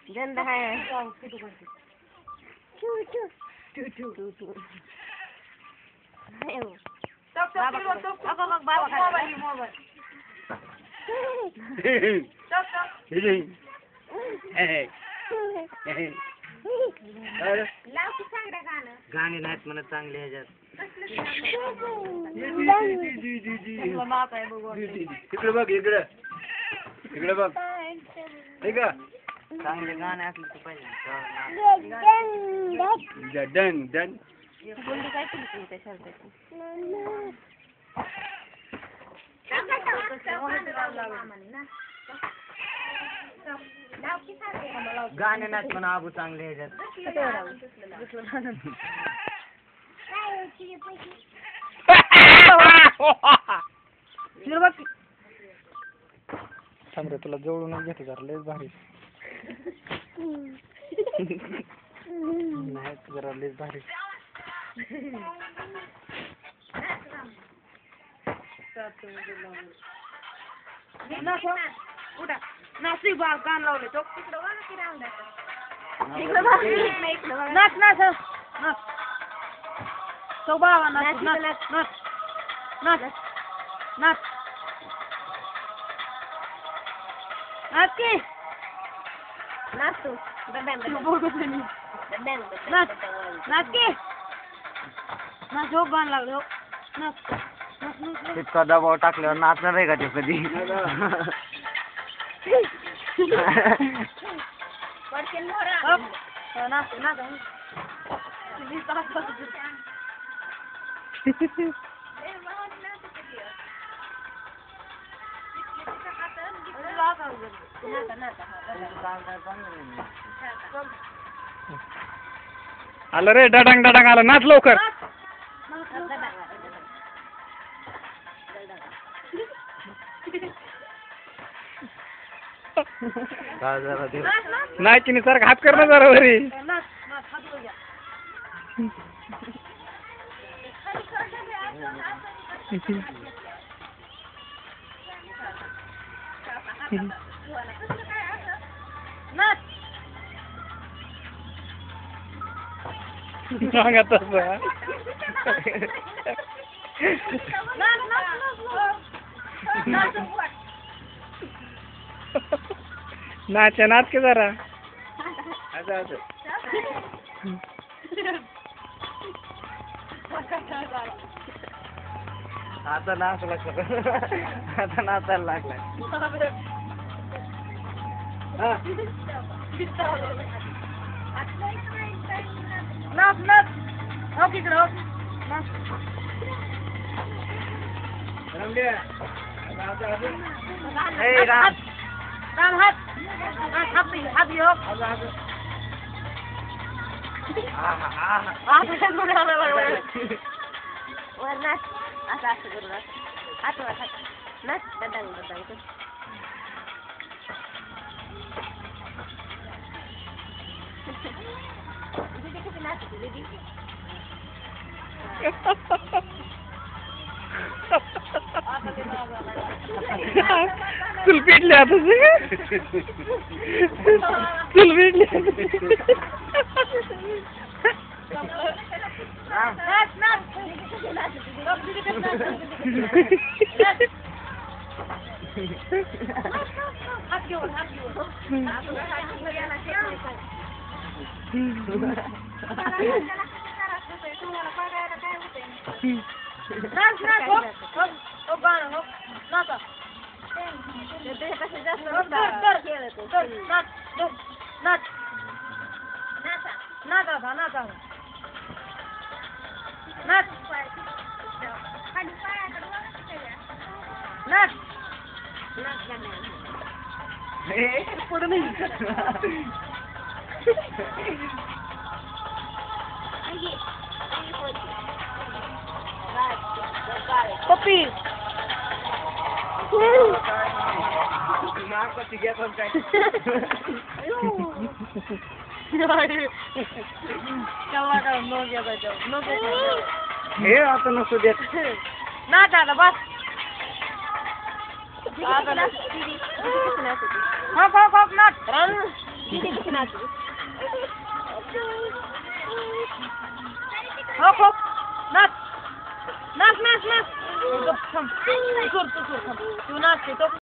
गंदा आहे गाणी नाहीत म्हणत चांगले ह्याच्यात इकडे बघ इकडे इकडे बघ ठीक आहे चांगले गाणे असले तर पाहिजे डन डन गुंडी काय केली तुम्ही त्या शर्टाची गाणे नाहीत म्हणा आबू चांगले ह्याच्यात थांबरे तुला जवळूनच घेते जरा लयच भारी नाही जरा लयच भारी नाच गाण लावले तो नाच नाच नाच तो बाबा नाच नाच नाच नाच नाच नाच की नाच तू नाच नाच की नाच हो गाण लागलो नाच नाच नाच इतका दबाव टाकल्यावर नाचणार आहे का ते कधी नाच नाच आलं रे डडांग डडांग आलं नाच लवकर नाही की सर हात कर ना जरा वरी सांगत नाच नाच के जरा आता नाच लागला आता नाचायला लागलाय नाच नाच हो तिकडे हो नाच राम हात हात हात घेऊ वर नाच असं असं करू हात वर हात नाच दंडांग दंडांग किती नाचते दीदी चुल पेटले आता चुल पेटले नाच नाच हात घेऊन हात घेऊन नाच नाच हो हो गाणं हो नाचा नाच नाच नाच आता नाच नाच नाच पुढे नाही पप्पी हे आता नसू देत ना दादा बस हप हप हप नाच हप हप नाच नाच नाच नाच गप थांब. तू नाचते तो